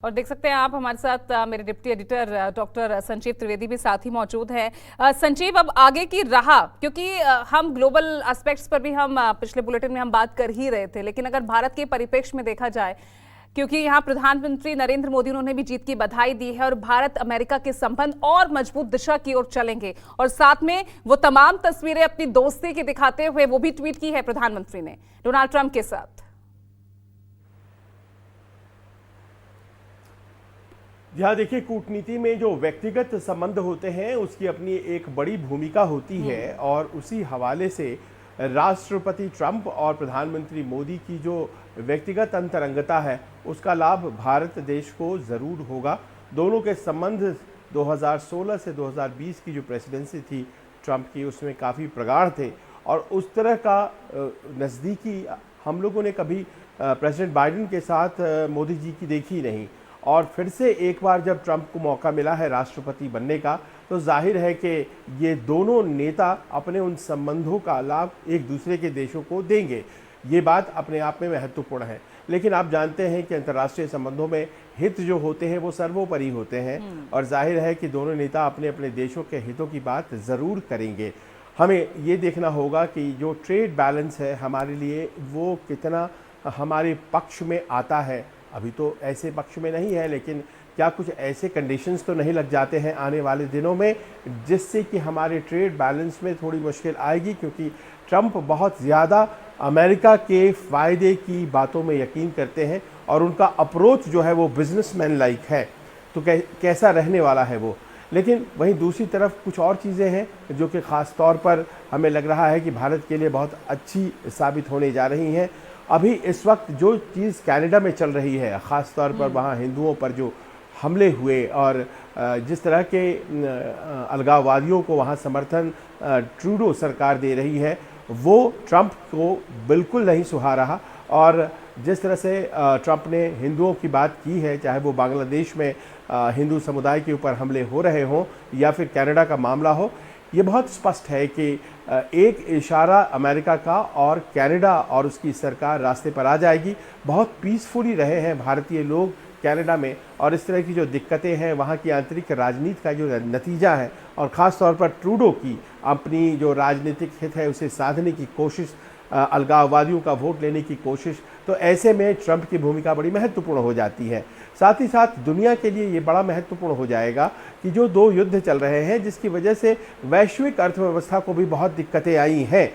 और देख सकते हैं आप हमारे साथ मेरे deputy editor doctor Sanjeev Trivedi भी साथ ही मौजूद हैं। संजीव, अब आगे की राह, क्योंकि हम ग्लोबल एस्पेक्ट्स पर भी हम पिछले बुलेटिन में हम बात कर ही रहे थे, लेकिन अगर भारत के परिप्रेक्ष्य में देखा जाए, क्योंकि यहाँ प्रधानमंत्री नरेंद्र मोदी उन्होंने भी जीत की बधाई दी है और भारत अमेरिका के संबंध और मजबूत दिशा की ओर चलेंगे, और साथ में वो तमाम तस्वीरें अपनी दोस्ती की दिखाते हुए वो भी ट्वीट की है प्रधानमंत्री ने डोनाल्ड ट्रंप के साथ। यहाँ देखिए, कूटनीति में जो व्यक्तिगत संबंध होते हैं उसकी अपनी एक बड़ी भूमिका होती है, और उसी हवाले से राष्ट्रपति ट्रंप और प्रधानमंत्री मोदी की जो व्यक्तिगत अंतरंगता है उसका लाभ भारत देश को ज़रूर होगा। दोनों के संबंध 2016 से 2020 की जो प्रेसिडेंसी थी ट्रंप की, उसमें काफ़ी प्रगाढ़ थे, और उस तरह का नज़दीकी हम लोगों ने कभी प्रेसिडेंट बाइडेन के साथ मोदी जी की देखी नहीं। और फिर से एक बार जब ट्रंप को मौका मिला है राष्ट्रपति बनने का, तो जाहिर है कि ये दोनों नेता अपने उन संबंधों का लाभ एक दूसरे के देशों को देंगे। ये बात अपने आप में महत्वपूर्ण है, लेकिन आप जानते हैं कि अंतर्राष्ट्रीय संबंधों में हित जो होते हैं वो सर्वोपरि होते हैं, और जाहिर है कि दोनों नेता अपने अपने देशों के हितों की बात ज़रूर करेंगे। हमें ये देखना होगा कि जो ट्रेड बैलेंस है हमारे लिए वो कितना हमारे पक्ष में आता है। अभी तो ऐसे पक्ष में नहीं है, लेकिन क्या कुछ ऐसे कंडीशंस तो नहीं लग जाते हैं आने वाले दिनों में जिससे कि हमारे ट्रेड बैलेंस में थोड़ी मुश्किल आएगी, क्योंकि ट्रंप बहुत ज़्यादा अमेरिका के फ़ायदे की बातों में यकीन करते हैं, और उनका अप्रोच जो है वो बिजनेसमैन लाइक है। तो कैसा रहने वाला है वो। लेकिन वहीं दूसरी तरफ कुछ और चीज़ें हैं जो कि ख़ास तौर पर हमें लग रहा है कि भारत के लिए बहुत अच्छी साबित होने जा रही हैं। अभी इस वक्त जो चीज़ कनाडा में चल रही है, ख़ास तौर पर वहाँ हिंदुओं पर जो हमले हुए और जिस तरह के अलगाववादियों को वहाँ समर्थन ट्रूडो सरकार दे रही है, वो ट्रंप को बिल्कुल नहीं सुहा रहा। और जिस तरह से ट्रंप ने हिंदुओं की बात की है, चाहे वो बांग्लादेश में हिंदू समुदाय के ऊपर हमले हो रहे हों या फिर कनाडा का मामला हो, ये बहुत स्पष्ट है कि एक इशारा अमेरिका का और कनाडा और उसकी सरकार रास्ते पर आ जाएगी। बहुत पीसफुली रहे हैं भारतीय लोग कनाडा में, और इस तरह की जो दिक्कतें हैं वहाँ की आंतरिक राजनीति का जो नतीजा है, और ख़ास तौर पर ट्रूडो की अपनी जो राजनीतिक हित है उसे साधने की कोशिश, अलगाववादियों का वोट लेने की कोशिश, तो ऐसे में ट्रंप की भूमिका बड़ी महत्वपूर्ण हो जाती है। साथ ही साथ दुनिया के लिए ये बड़ा महत्वपूर्ण हो जाएगा कि जो दो युद्ध चल रहे हैं जिसकी वजह से वैश्विक अर्थव्यवस्था को भी बहुत दिक्कतें आई हैं,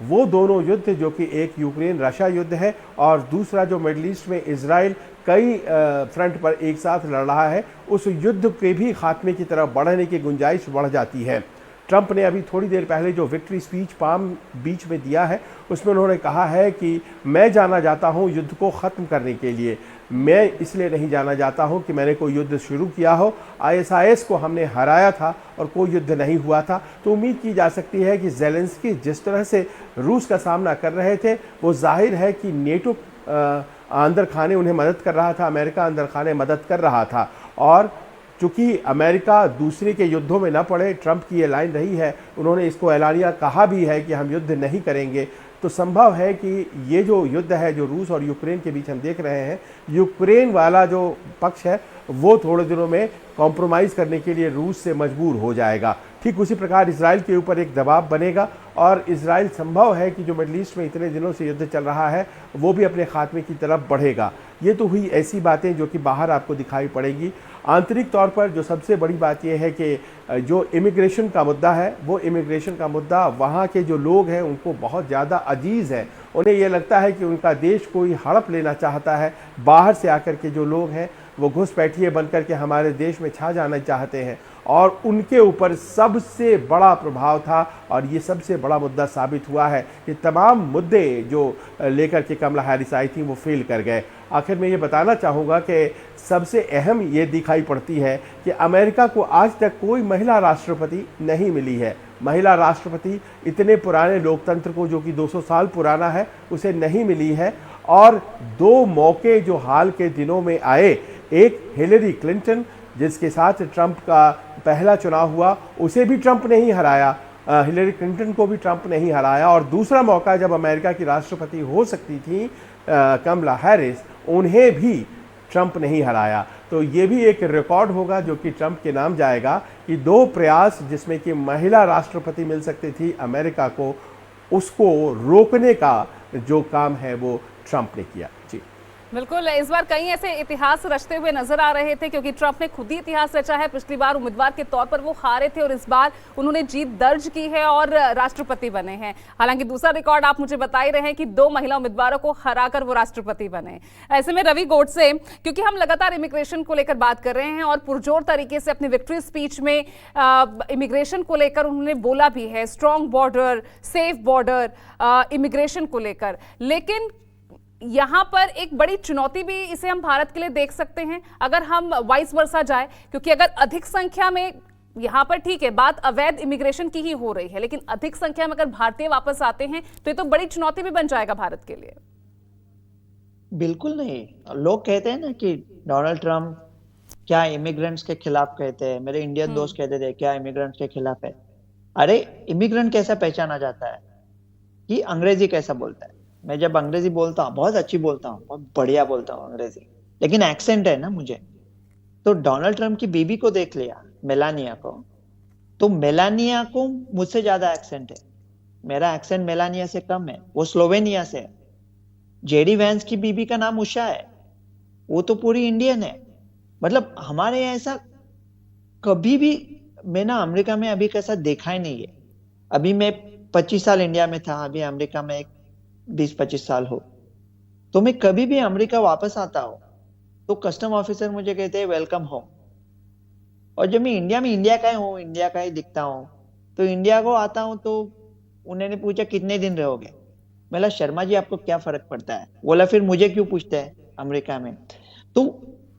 वो दोनों युद्ध, जो कि एक यूक्रेन रशिया युद्ध है और दूसरा जो मिडल ईस्ट में इजराइल कई फ्रंट पर एक साथ लड़ रहा है, उस युद्ध के भी खात्मे की तरफ बढ़ने की गुंजाइश बढ़ जाती है। ट्रंप ने अभी थोड़ी देर पहले जो विक्ट्री स्पीच पाम बीच में दिया है, उसमें उन्होंने कहा है कि मैं जाना जाता हूं युद्ध को ख़त्म करने के लिए, मैं इसलिए नहीं जाना जाता हूं कि मैंने कोई युद्ध शुरू किया हो। आईएसआईएस को हमने हराया था और कोई युद्ध नहीं हुआ था। तो उम्मीद की जा सकती है कि ज़ेलेंस्की जिस तरह से रूस का सामना कर रहे थे, वो जाहिर है कि नेटो अंदर खाने उन्हें मदद कर रहा था, अमेरिका अंदर खाने मदद कर रहा था, और चूँकि अमेरिका दूसरे के युद्धों में न पड़े, ट्रंप की ये लाइन रही है, उन्होंने इसको ऐलानिया कहा भी है कि हम युद्ध नहीं करेंगे। तो संभव है कि ये जो युद्ध है जो रूस और यूक्रेन के बीच हम देख रहे हैं, यूक्रेन वाला जो पक्ष है वो थोड़े दिनों में कॉम्प्रोमाइज़ करने के लिए रूस से मजबूर हो जाएगा। ठीक उसी प्रकार इजराइल के ऊपर एक दबाव बनेगा, और इजराइल संभव है कि जो मिडल ईस्ट में इतने दिनों से युद्ध चल रहा है वो भी अपने खात्मे की तरफ बढ़ेगा। ये तो हुई ऐसी बातें जो कि बाहर आपको दिखाई पड़ेगी। आंतरिक तौर पर जो सबसे बड़ी बात यह है कि जो इमिग्रेशन का मुद्दा है, वो इमिग्रेशन का मुद्दा वहाँ के जो लोग हैं उनको बहुत ज़्यादा अजीज़ है। उन्हें ये लगता है कि उनका देश कोई हड़प लेना चाहता है। बाहर से आकर के जो लोग हैं वो घुसपैठिए बन कर के हमारे देश में छा जाना चाहते हैं, और उनके ऊपर सबसे बड़ा प्रभाव था, और ये सबसे बड़ा मुद्दा साबित हुआ है कि तमाम मुद्दे जो लेकर के कमला हैरिस आई थी वो फेल कर गए। आखिर में ये बताना चाहूँगा कि सबसे अहम ये दिखाई पड़ती है कि अमेरिका को आज तक कोई महिला राष्ट्रपति नहीं मिली है। महिला राष्ट्रपति इतने पुराने लोकतंत्र को, जो कि 200 साल पुराना है, उसे नहीं मिली है। और दो मौके जो हाल के दिनों में आए, एक हिलेरी क्लिंटन जिसके साथ ट्रंप का पहला चुनाव हुआ, उसे भी ट्रंप ने ही हराया, हिलेरी क्लिंटन को भी ट्रंप ने ही हराया, और दूसरा मौका जब अमेरिका की राष्ट्रपति हो सकती थी कमला हैरिस, उन्हें भी ट्रंप नहीं हराया। तो ये भी एक रिकॉर्ड होगा जो कि ट्रंप के नाम जाएगा कि 2 प्रयास जिसमें कि महिला राष्ट्रपति मिल सकती थी अमेरिका को, उसको रोकने का जो काम है वो ट्रंप ने किया। जी बिल्कुल, इस बार कई ऐसे इतिहास रचते हुए नजर आ रहे थे क्योंकि ट्रंप ने खुद ही इतिहास रचा है। पिछली बार उम्मीदवार के तौर पर वो हारे थे और इस बार उन्होंने जीत दर्ज की है और राष्ट्रपति बने हैं। हालांकि दूसरा रिकॉर्ड आप मुझे बता ही रहे हैं कि 2 महिला उम्मीदवारों को हराकर वो राष्ट्रपति बने। ऐसे में रवि गोडसे, क्योंकि हम लगातार इमिग्रेशन को लेकर बात कर रहे हैं और पुरजोर तरीके से अपनी विक्ट्री स्पीच में इमिग्रेशन को लेकर उन्होंने बोला भी है, strong border, safe border, immigration को लेकर, लेकिन यहां पर एक बड़ी चुनौती भी इसे हम भारत के लिए देख सकते हैं अगर हम वाइस वर्सा जाए, क्योंकि अगर अधिक संख्या में यहां पर, ठीक है बात अवैध इमिग्रेशन की ही हो रही है, लेकिन अधिक संख्या में अगर भारतीय वापस आते हैं तो ये तो बड़ी चुनौती भी बन जाएगा भारत के लिए। बिल्कुल नहीं। लोग कहते हैं ना कि डोनाल्ड ट्रंप क्या इमिग्रेंट्स के खिलाफ कहते हैं, मेरे इंडियन दोस्त कहते थे क्या इमिग्रेंट्स के खिलाफ है। अरे इमिग्रेंट कैसा पहचाना जाता है कि अंग्रेजी कैसा बोलता है। मैं जब अंग्रेजी बोलता हूँ बहुत अच्छी बोलता हूँ, बहुत बढ़िया बोलता हूँ अंग्रेजी, लेकिन एक्सेंट है ना मुझे। तो डोनाल्ड ट्रंप की बीबी को देख लिया, मेलानिया को, तो मेलानिया को मुझसे ज्यादा एक्सेंट है। मेरा एक्सेंट मेलानिया से कम है, वो स्लोवेनिया से है। जेडी वैंस की बीबी का नाम उषा है, वो तो पूरी इंडियन है। मतलब हमारे यहाँ ऐसा कभी भी, मैं ना अमेरिका में अभी कैसा देखा ही नहीं है। अभी मैं 25 साल इंडिया में था, अभी अमेरिका में 20-25 साल हो, तो मैं कभी भी अमेरिका वापस आता हूं तो कस्टम ऑफिसर मुझे कहते हैं वेलकम होम। और जब मैं इंडिया में इंडिया का ही हूँ, इंडिया का ही दिखता हूँ, तो इंडिया को आता हूँ तो उन्होंने पूछा कितने दिन रहोगे। बोला शर्मा जी आपको क्या फर्क पड़ता है। बोला फिर मुझे क्यों पूछते हैं अमेरिका में। तो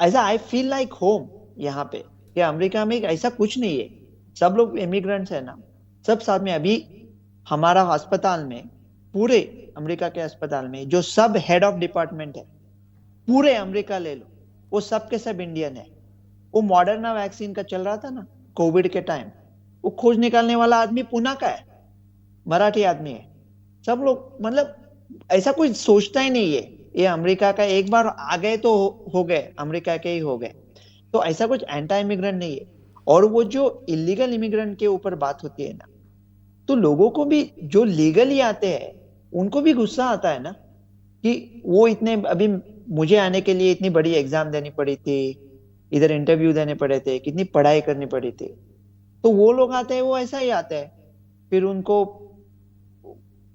ऐसा आई फील लाइक होम यहाँ पे, कि अमेरिका में ऐसा कुछ नहीं है। सब लोग इमिग्रेंट्स है ना, सब साथ में। अभी हमारा अस्पताल में, पूरे अमेरिका के अस्पताल में जो सब हेड ऑफ डिपार्टमेंट है पूरे अमेरिका ले लो, वो सब के सब इंडियन है। वो मॉडर्ना वैक्सीन का चल रहा था ना कोविड के टाइम, वो खोज निकालने वाला आदमी पुणे का है, मराठी आदमी है। सब लोग, मतलब ऐसा कोई सोचता ही नहीं है ये अमेरिका का, एक बार आ गए तो हो गए, अमेरिका के ही हो गए। तो ऐसा कुछ एंटी इमिग्रेंट नहीं है। और वो जो इलीगल इमिग्रेंट के ऊपर बात होती है ना, तो लोगों को भी जो लीगली आते हैं उनको भी गुस्सा आता है ना, कि वो इतने, अभी मुझे आने के लिए इतनी बड़ी एग्जाम देनी पड़ी थी, इधर इंटरव्यू देने पड़े थे, कितनी पढ़ाई करनी पड़ी थी। तो वो लोग आते हैं, वो ऐसा ही आते हैं, फिर उनको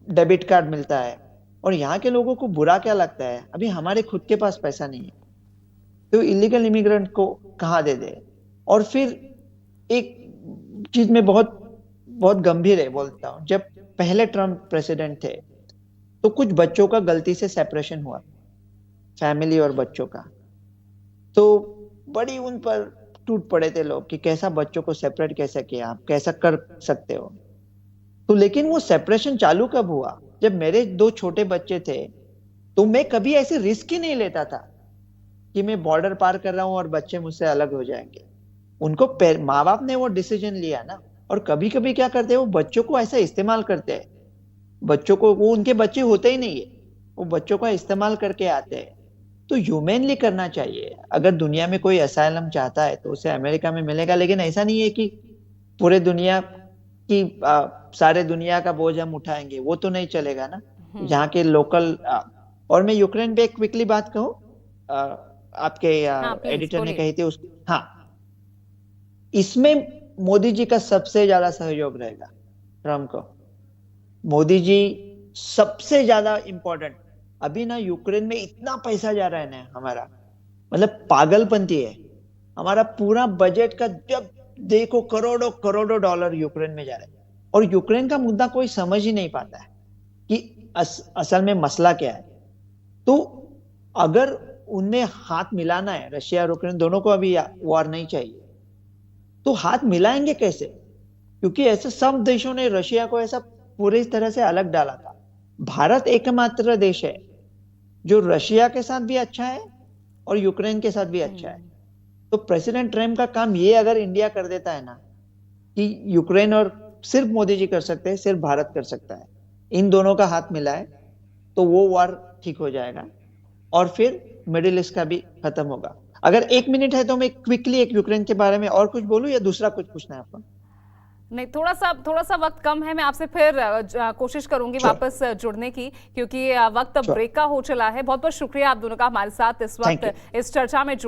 डेबिट कार्ड मिलता है। और यहाँ के लोगों को बुरा क्या लगता है, अभी हमारे खुद के पास पैसा नहीं है तो इलीगल इमिग्रेंट को कहाँ दे दे। और फिर एक चीज में बहुत बहुत गंभीर है बोलता हूँ, जब पहले ट्रम्प प्रेसिडेंट थे तो कुछ बच्चों का गलती से सेपरेशन हुआ, फैमिली और बच्चों का, तो बड़ी उन पर टूट पड़े थे लोग कि कैसा बच्चों को सेपरेट कैसे किया, आप कैसा कर सकते हो। तो लेकिन वो सेपरेशन चालू कब हुआ, जब मेरे 2 छोटे बच्चे थे, तो मैं कभी ऐसे रिस्क ही नहीं लेता था कि मैं बॉर्डर पार कर रहा हूं और बच्चे मुझसे अलग हो जाएंगे। उनको माँ बाप ने वो डिसीजन लिया ना। और कभी कभी क्या करते हैं, वो बच्चों को ऐसा इस्तेमाल करते हैं, बच्चों को, वो उनके बच्चे होते ही नहीं है, वो बच्चों का इस्तेमाल करके आते हैं। तो ह्यूमनली करना चाहिए। अगर दुनिया में कोई असाइलम चाहता है तो उसे अमेरिका में मिलेगा, लेकिन ऐसा नहीं है कि पूरे दुनिया की सारे दुनिया का बोझ हम उठाएंगे, वो तो नहीं चलेगा ना। यहाँ के लोकल और मैं यूक्रेन पे एक क्विकली बात कहूँ, आपके एडिटर ने कही थी उसकी, हाँ, इसमें मोदी जी का सबसे ज्यादा सहयोग रहेगा ट्रम्प को। मोदी जी सबसे ज्यादा इंपॉर्टेंट। अभी ना यूक्रेन में इतना पैसा जा रहा है ना हमारा, मतलब पागलपंती है। हमारा पूरा बजट का जब देखो करोड़ों करोड़ों डॉलर यूक्रेन में जा रहे हैं, और यूक्रेन का मुद्दा कोई समझ ही नहीं पाता है कि असल में मसला क्या है। तो अगर उनमें हाथ मिलाना है, रशिया और यूक्रेन दोनों को अभी वॉर नहीं चाहिए, तो हाथ मिलाएंगे कैसे? क्योंकि ऐसे सब देशों ने रशिया को ऐसा पूरी तरह से अलग डाला था। भारत एकमात्र देश है जो रशिया के साथ भी अच्छा है और यूक्रेन के साथ भी अच्छा है। तो प्रेसिडेंट ट्रम्प का काम ये अगर इंडिया कर देता है ना, कि यूक्रेन और सिर्फ मोदी जी कर सकते हैं, सिर्फ भारत कर सकता है, इन दोनों का हाथ मिलाए तो वो वार ठीक हो जाएगा और फिर मिडिल ईस्ट का भी खत्म होगा। अगर 1 मिनट है तो मैं क्विकली एक यूक्रेन के बारे में और कुछ बोलूं या दूसरा कुछ पूछना है आपको? नहीं, थोड़ा सा वक्त कम है। मैं आपसे फिर कोशिश करूंगी Sure. वापस जुड़ने की, क्योंकि वक्त अब Sure. ब्रेक का हो चला है। बहुत बहुत शुक्रिया आप दोनों का हमारे साथ इस Thank वक्त इस चर्चा में